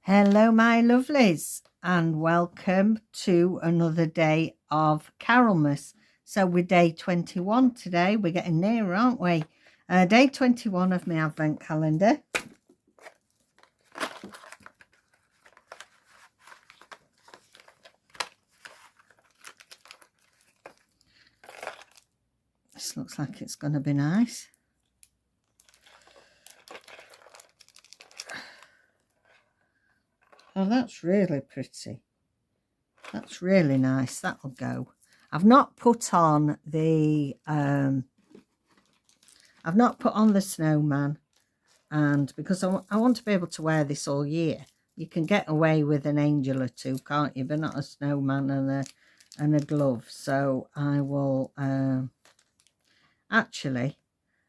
Hello my lovelies, and welcome to another day of Carolmas. So we're day 21 today. We're getting near, aren't we? Day 21 of my advent calendar. This looks like it's going to be nice. Oh, that's really pretty. That's really nice. That'll go. I've not put on the snowman, and because I want to be able to wear this all year. You can get away with an angel or two, can't you? But not a snowman and a glove. So I will actually,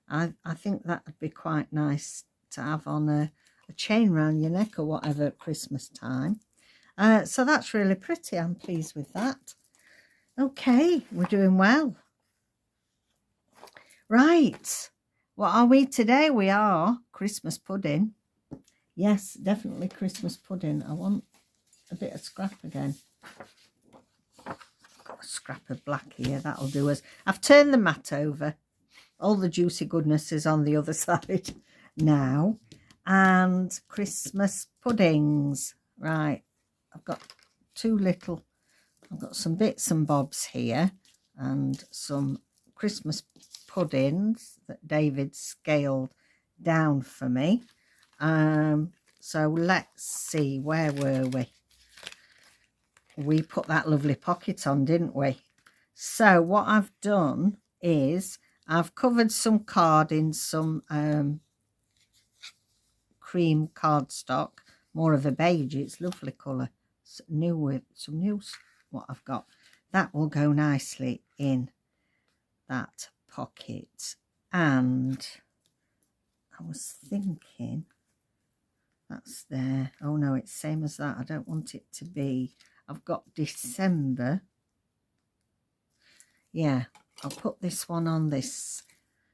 I think that would be quite nice to have on a chain round your neck or whatever at Christmas time. So that's really pretty. I'm pleased with that. Okay, we're doing well. Right, what are we today? We are Christmas pudding. Yes, definitely Christmas pudding. I want a bit of scrap again. Got a scrap of black here, that'll do us. I've turned the mat over. All the juicy goodness is on the other side now. And Christmas puddings. Right, I've got I've got some bits and bobs here and some Christmas puddings that David scaled down for me. So let's see, where were we? We put that lovely pocket on, didn't we? So what I've done is I've covered some card in some cream cardstock, more of a beige. It's lovely colour. It's new with some new what I've got. That will go nicely in that pocket. And I was thinking that's there. Oh no, it's same as that. I don't want it to be. I've got December. Yeah, I'll put this one on this.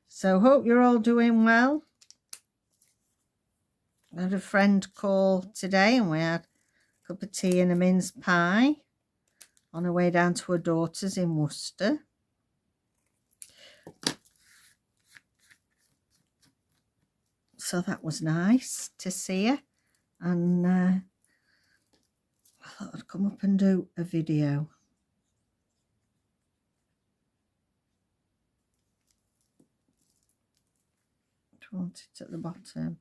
So hope you're all doing well. I had a friend call today and we had a cup of tea and a mince pie on our way down to her daughter's in Worcester. So that was nice to see her, and I thought I'd come up and do a video. Do you want it at the bottom,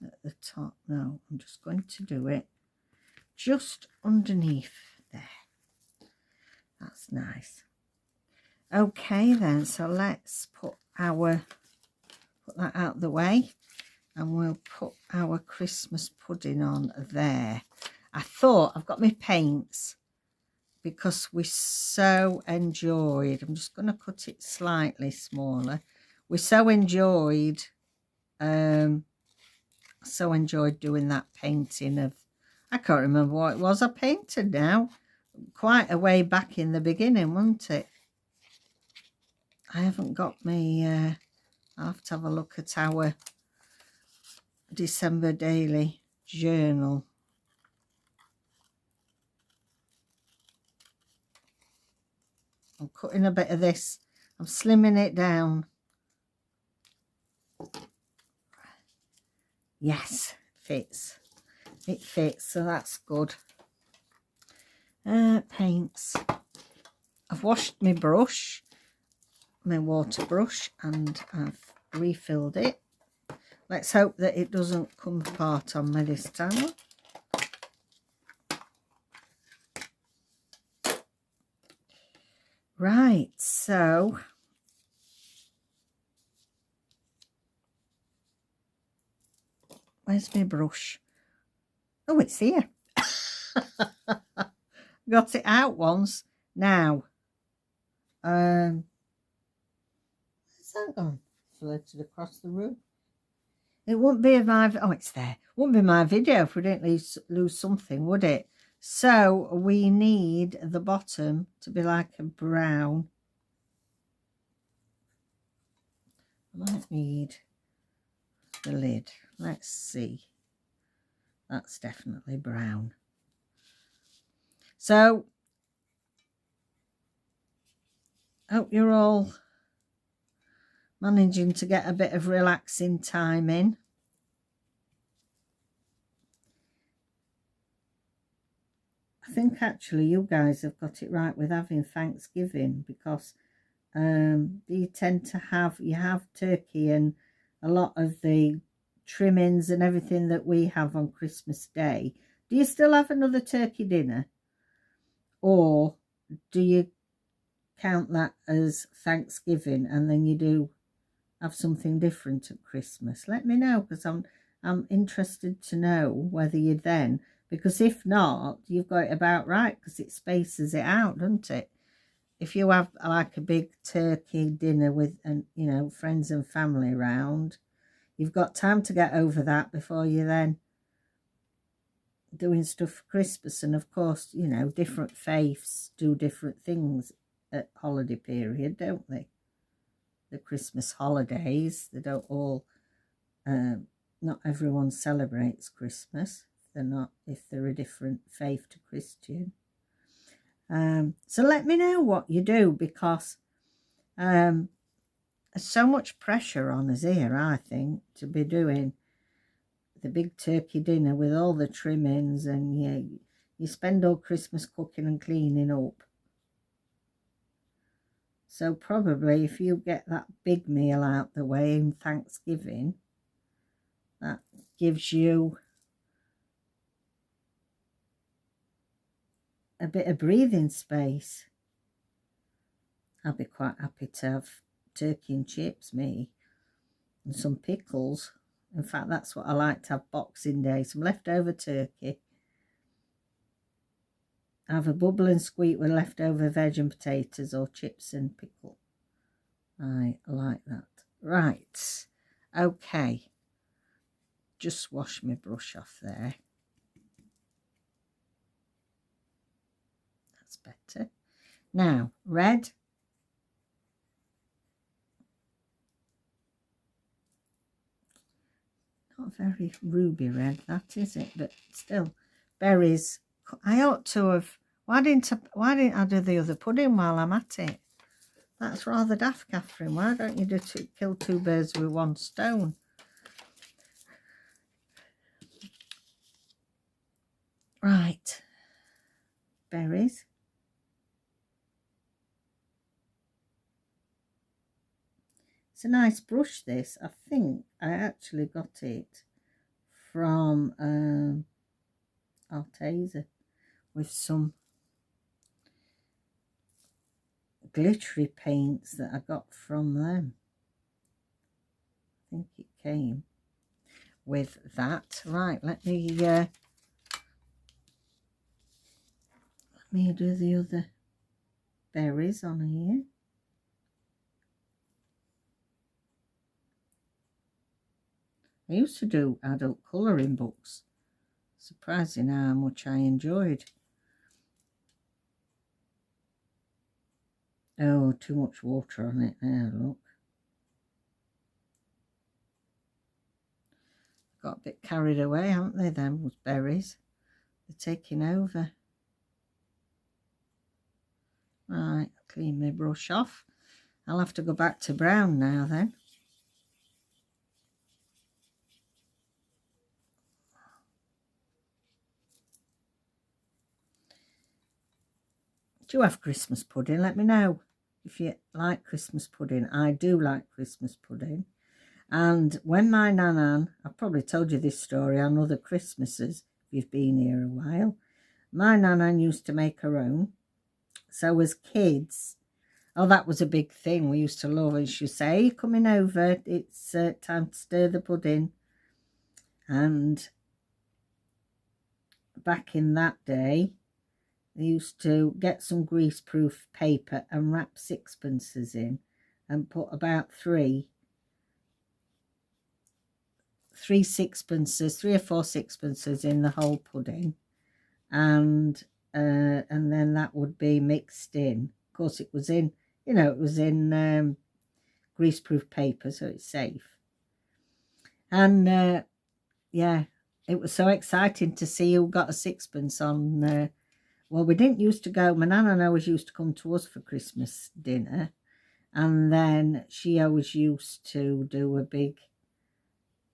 at the top? No, I'm just going to do it just underneath there. That's nice. Okay then, so let's put that out the way. And we'll put our Christmas pudding on there. I thought I've got my paints because we so enjoyed. I'm just going to cut it slightly smaller. We so enjoyed doing that painting of, I can't remember what it was I painted now. Quite a way back in the beginning, wasn't it? I haven't got me, I'll have to have a look at our December daily journal. I'm cutting a bit of this. I'm slimming it down. Yes, fits. It fits, so that's good. Paints. I've washed my brush, my water brush, and I've refilled it. Let's hope that it doesn't come apart on me this time. Right, so where's my brush? Oh, it's here. Got it out once. Now, where's that gone? Floated across the room. It wouldn't be it's there. Wouldn't be my video if we didn't lose something, would it? So we need the bottom to be like a brown. I might need the lid. Let's see. That's definitely brown. So, hope you're all managing to get a bit of relaxing time in. I think actually you guys have got it right with having Thanksgiving, because you tend to have, you have turkey and a lot of the trimmings and everything that we have on Christmas Day. Do you still have another turkey dinner, or do you count that as Thanksgiving and then you do have something different at Christmas? Let me know, because I'm interested to know whether you then, because if not, you've got it about right, because it spaces it out, doesn't it? If you have like a big turkey dinner with, and you know, friends and family around, you've got time to get over that before you then doing stuff for Christmas. And of course, you know, different faiths do different things at holiday period, don't they? The Christmas holidays, they don't all, not everyone celebrates Christmas. They're not, if they're a different faith to Christian. So let me know what you do, because there's so much pressure on us here, I think, to be doing the big turkey dinner with all the trimmings, and you spend all Christmas cooking and cleaning up. So probably if you get that big meal out the way in Thanksgiving, that gives you a bit of breathing space. I'll be quite happy to have turkey and chips, me, and some pickles. In fact, that's what I like to have Boxing Day, some leftover turkey. Have a bubble and squeak with leftover veg and potatoes, or chips and pickle. I like that. Right, okay. Just wash my brush off there. That's better. Now, red. Not very ruby red, that is it, but still, berries. I ought to have. Why didn't I do the other pudding while I'm at it? That's rather daft, Catherine. Why don't you kill two birds with one stone? Right, berries. It's a nice brush, this. I think I actually got it from Alteza, with some glittery paints that I got from them. I think it came with that. Right, let me do the other berries on here. I used to do adult colouring books. Surprising how much I enjoyed. Oh, too much water on it there, look. Got a bit carried away, haven't they, them with berries? They're taking over. Right, clean my brush off. I'll have to go back to brown now then. Do you have Christmas pudding? Let me know if you like Christmas pudding. I do like Christmas pudding. And when my nanan, I've probably told you this story on other Christmases, if you've been here a while. My nanan used to make her own. So as kids, oh, that was a big thing. We used to love it. She'd say, "Hey, coming over, it's time to stir the pudding." And back in that day, they used to get some greaseproof paper and wrap sixpences in and put about three sixpences, 3 or 4 sixpences in the whole pudding, and then that would be mixed in. Of course, it was in, you know, it was in greaseproof paper, so it's safe. And yeah, it was so exciting to see who got a sixpence on. Well, we didn't used to go. My nana always used to come to us for Christmas dinner, and then she always used to do a big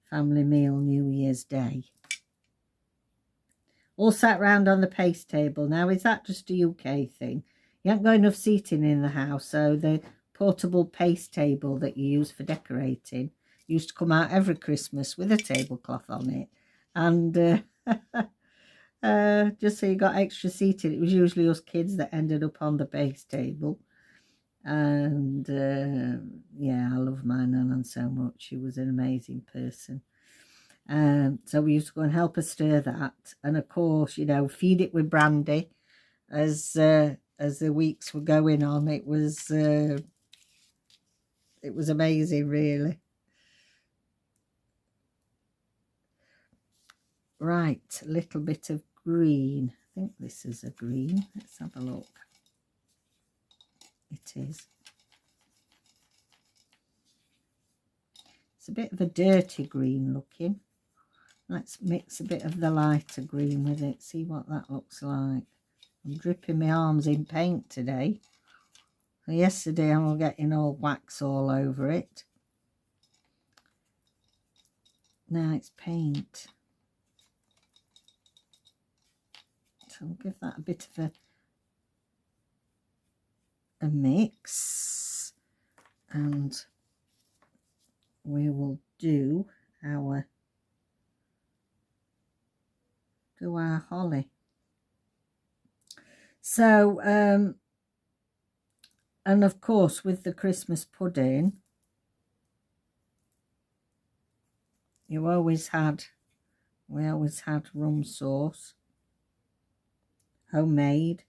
family meal New Year's Day. All sat round on the paste table. Now, is that just a UK thing? You haven't got enough seating in the house, so the portable paste table that you use for decorating used to come out every Christmas with a tablecloth on it. And just so you got extra seating, it was usually us kids that ended up on the paste table. And yeah, I love my Nan so much. She was an amazing person. So we used to go and help her stir that, and of course, you know, feed it with brandy as the weeks were going on. It was amazing, really. Right, a little bit of green. I think this is a green. Let's have a look. It is. It's a bit of a dirty green looking. Let's mix a bit of the lighter green with it, see what that looks like. I'm dripping my arms in paint today. So yesterday I was getting all wax all over it. Now it's paint. So I'll give that a bit of a mix. And we will do our holly. So and of course with the Christmas pudding, we always had rum sauce, homemade,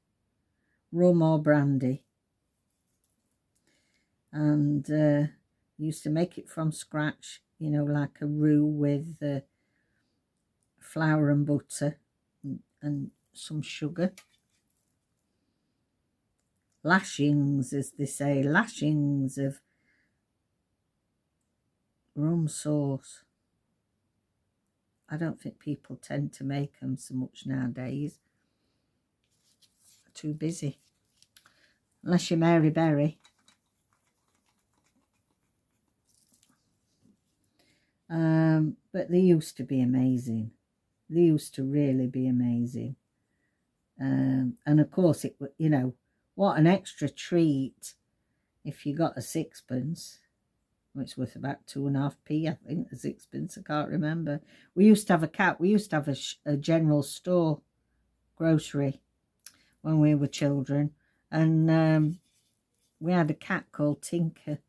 rum or brandy, and used to make it from scratch, you know, like a roux with flour and butter and some sugar. Lashings, as they say, lashings of rum sauce. I don't think people tend to make them so much nowadays. They're too busy. Unless you're Mary Berry. But they used to be amazing. They used to really be amazing. And of course, it, you know, what an extra treat if you got a sixpence. It's worth about 2.5p, I think, a sixpence. I can't remember. We used to have a cat. We used to have a general store grocery when we were children. And we had a cat called Tinker.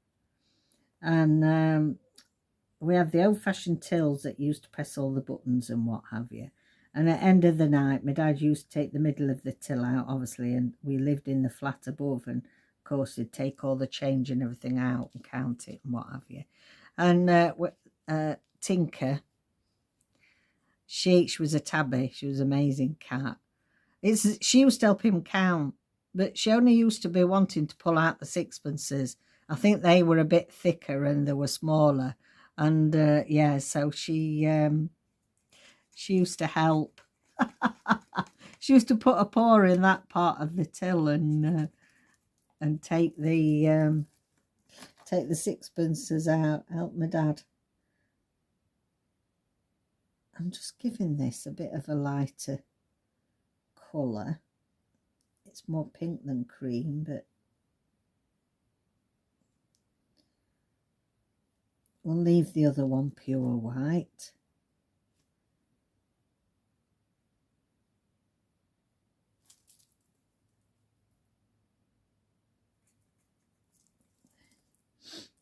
And we had the old-fashioned tills that used to press all the buttons and what have you. And at the end of the night, my dad used to take the middle of the till out, obviously, and we lived in the flat above, and of course he'd take all the change and everything out and count it and what have you. And Tinker, she was a tabby. She was an amazing cat. She used to help him count, but she only used to be wanting to pull out the sixpences. I think they were a bit thicker and they were smaller. And yeah, so she used to help. She used to put a paw in that part of the till and take the sixpences out. Help my dad. I'm just giving this a bit of a lighter colour. It's more pink than cream, but we'll leave the other one pure white.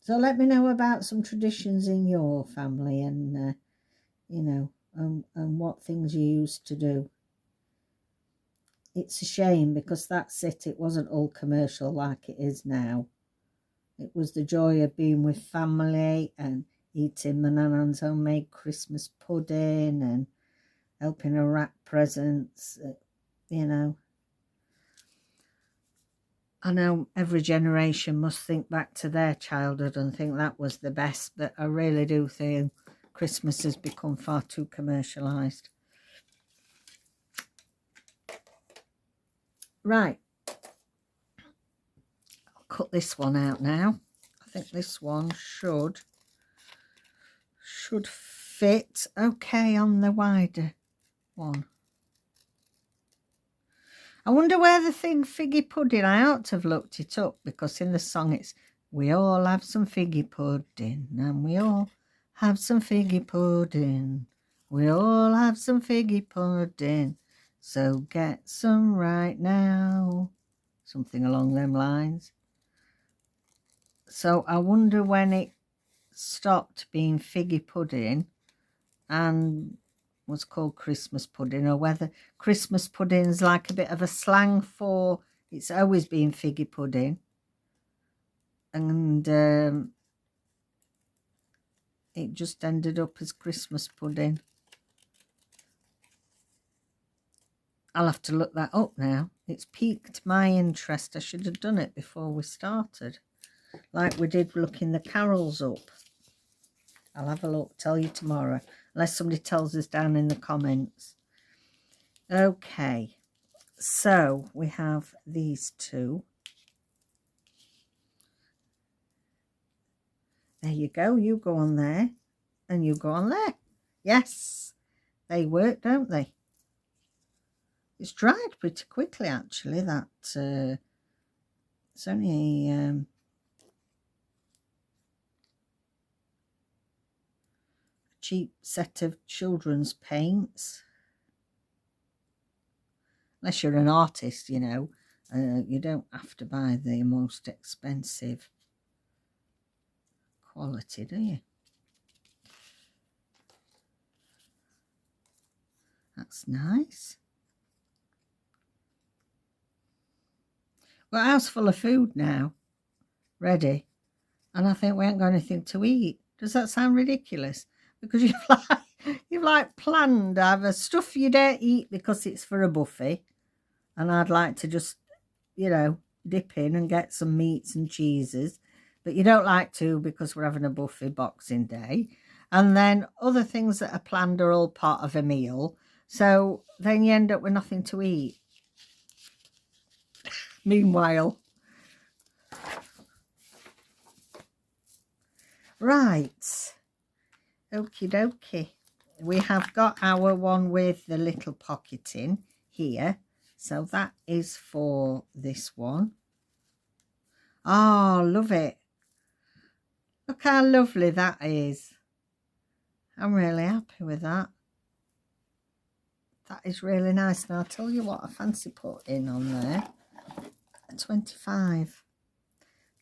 So let me know about some traditions in your family and, you know, and what things you used to do. It's a shame because that's it. It wasn't all commercial like it is now. It was the joy of being with family and eating my nan's homemade Christmas pudding and helping her wrap presents, you know. I know every generation must think back to their childhood and think that was the best, but I really do think Christmas has become far too commercialised. Right. I'll cut this one out now. I think this one should fit okay on the wider one. I wonder where the thing figgy pudding, I ought to have looked it up, because in the song it's we all have some figgy pudding, and we all have some figgy pudding. We all have some figgy pudding, so get some right now. Something along them lines. So I wonder when it stopped being figgy pudding and was called Christmas pudding, or whether Christmas pudding's like a bit of a slang for it's always been figgy pudding, and it just ended up as Christmas pudding. I'll have to look that up now. It's piqued my interest. I should have done it before we started, like we did looking the carols up. I'll have a look, tell you tomorrow, unless somebody tells us down in the comments. Okay, so we have these two. There you go. You go on there and you go on there. Yes, they work, don't they? It's dried pretty quickly, actually. That it's only a cheap set of children's paints. Unless you're an artist, you know, you don't have to buy the most expensive quality, do you? That's nice. Got a house full of food now, ready, and I think we ain't got anything to eat. Does that sound ridiculous? Because you've like planned either stuff you don't eat because it's for a buffet, and I'd like to just, you know, dip in and get some meats and cheeses, but you don't like to because we're having a buffet Boxing Day, and then other things that are planned are all part of a meal, so then you end up with nothing to eat. Meanwhile, right, okie dokie, we have got our one with the little pocketing here, so that is for this one. Oh, love it. Look how lovely that is. I'm really happy with that. That is really nice. Now I'll tell you what I fancy putting on there. A 25.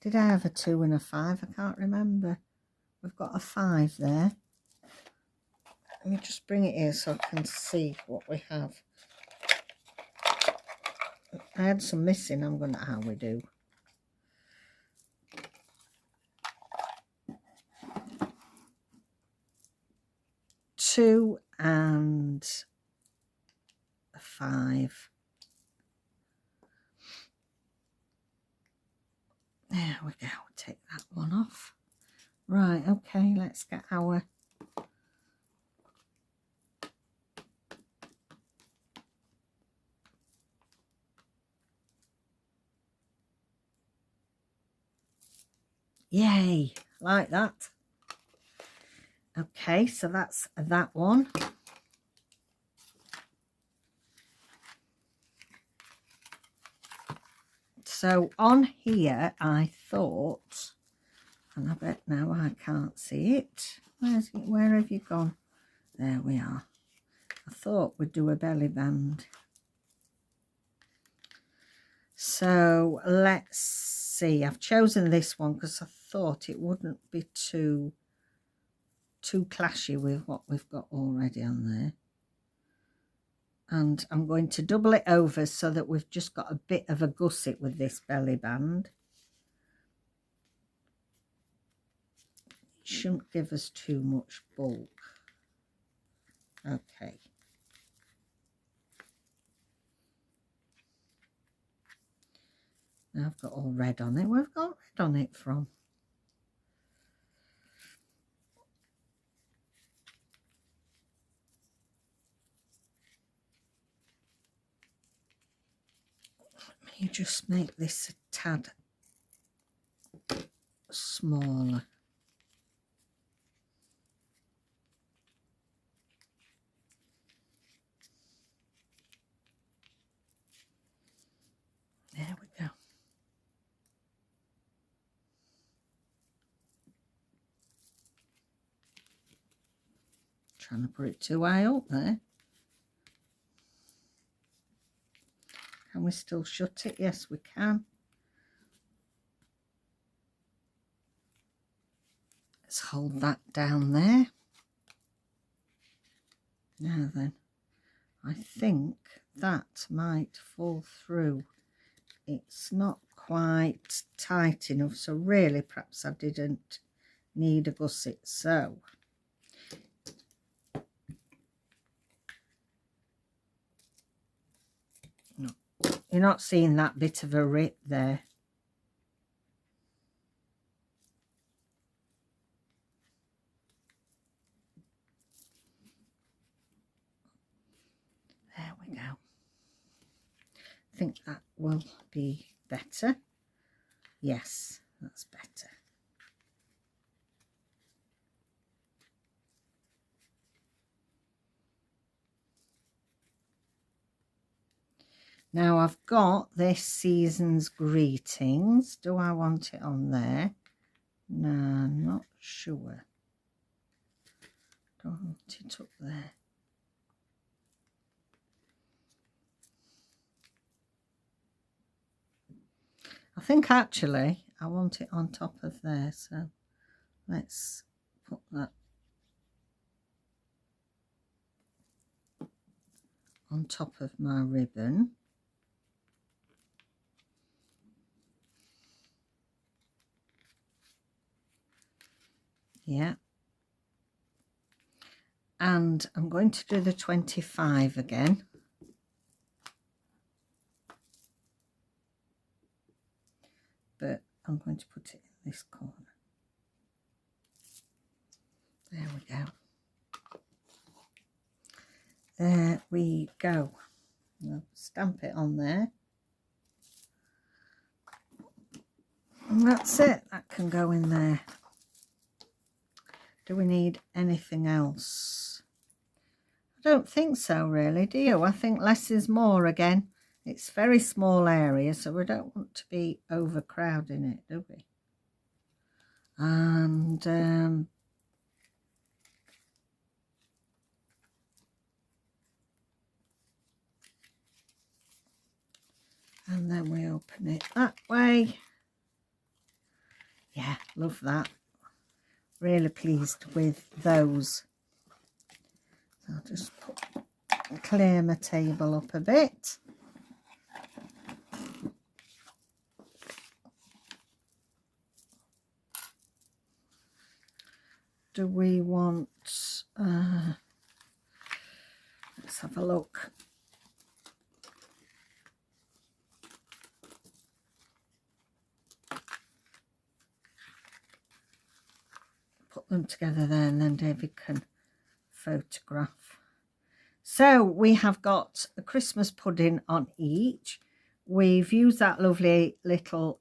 Did I have a 2 and a 5? I can't remember. We've got a 5 there. Let me just bring it here so I can see what we have. I had some missing. I'm going to how we do. Two and a 5. There we go. Take that one off. Right, okay, let's get our yay, like that. Okay, so that's that one. So on here, I thought, and I bet now I can't see it. Where's it? Where have you gone? There we are. I thought we'd do a belly band. So let's see. I've chosen this one because I thought it wouldn't be too clashy with what we've got already on there. And I'm going to double it over so that we've just got a bit of a gusset with this belly band. It shouldn't give us too much bulk. Okay. Now I've got all red on it. Where have I got red on it from? You just make this a tad smaller. There we go. Trying to put it too high up there. Can we still shut it? Yes, we can. Let's hold that down there. Now then, I think that might fall through. It's not quite tight enough, so really perhaps I didn't need a gusset. So no, you're not seeing that bit of a rip there. There we go. I think that will be better. Yes, that's better. Now I've got this season's greetings. Do I want it on there? No, I'm not sure. Don't want it up there. I think actually I want it on top of there, so let's put that on top of my ribbon. Yeah. And I'm going to do the 25 again. But I'm going to put it in this corner. There we go. There we go. I'll stamp it on there. And that's it. That can go in there. Do we need anything else? I don't think so really, do you? I think less is more again. It's very small area, so we don't want to be overcrowding it, do we? And then we open it that way. Yeah, love that. Really pleased with those. So I'll just clear my table up a bit. Do we want, let's have a look. Put them together there and then David can photograph. So we have got a Christmas pudding on each. We've used that lovely little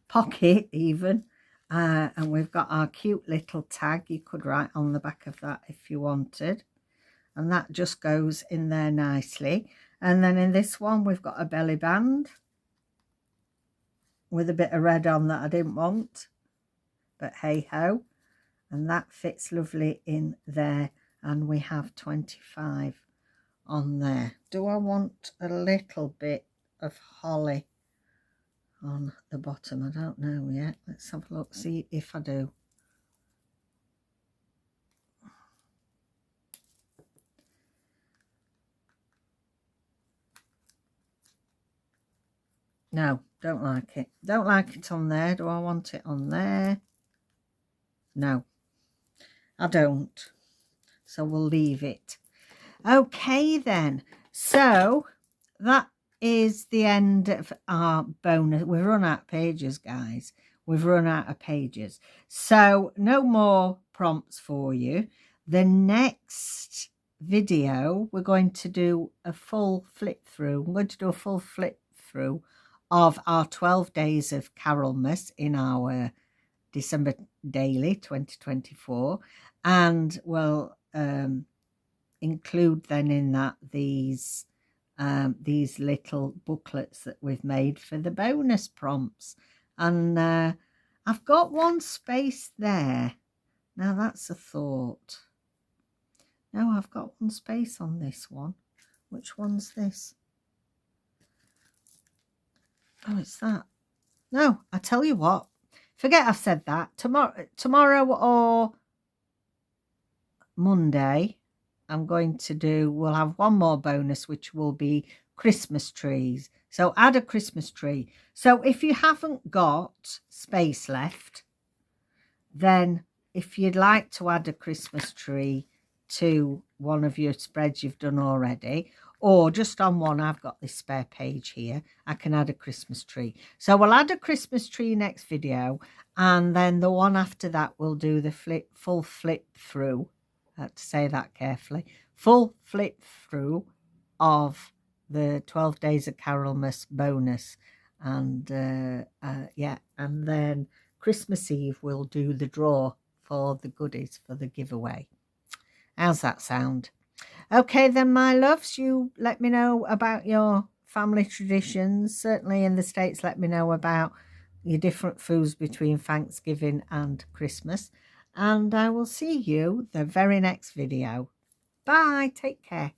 pocket even. And we've got our cute little tag. You could write on the back of that if you wanted. And that just goes in there nicely. And then in this one, we've got a belly band with a bit of red on that I didn't want. But hey ho. And that fits lovely in there. And we have 25 on there. Do I want a little bit of holly on the bottom? I don't know yet. Let's have a look, see if I do. No, don't like it. Don't like it on there. Do I want it on there? No, I don't. So we'll leave it. Okay then. So that is the end of our bonus. We've run out of pages, guys. We've run out of pages. So no more prompts for you. The next video, we're going to do a full flip through. I'm going to do a full flip through of our 12 days of Carolmas in our December daily 2024, and we'll include then in that these little booklets that we've made for the bonus prompts. And I've got one space there. Now that's a thought. No, I've got one space on this one. Which one's this? Oh, it's that. No, I tell you what. Forget I've said that. Tomorrow or Monday, we'll have one more bonus, which will be Christmas trees. So add a Christmas tree. So if you haven't got space left, then if you'd like to add a Christmas tree to one of your spreads you've done already, or just on one, I've got this spare page here, I can add a Christmas tree. So we'll add a Christmas tree next video, and then the one after that we'll do the full flip through. I have to say that carefully. Full flip through of the 12 Days of Carolmas bonus. And yeah, and then Christmas Eve we'll do the draw for the goodies for the giveaway. How's that sound? Okay then, my loves, you let me know about your family traditions. Certainly in the States, let me know about your different foods between Thanksgiving and Christmas. And I will see you the very next video. Bye. Take care.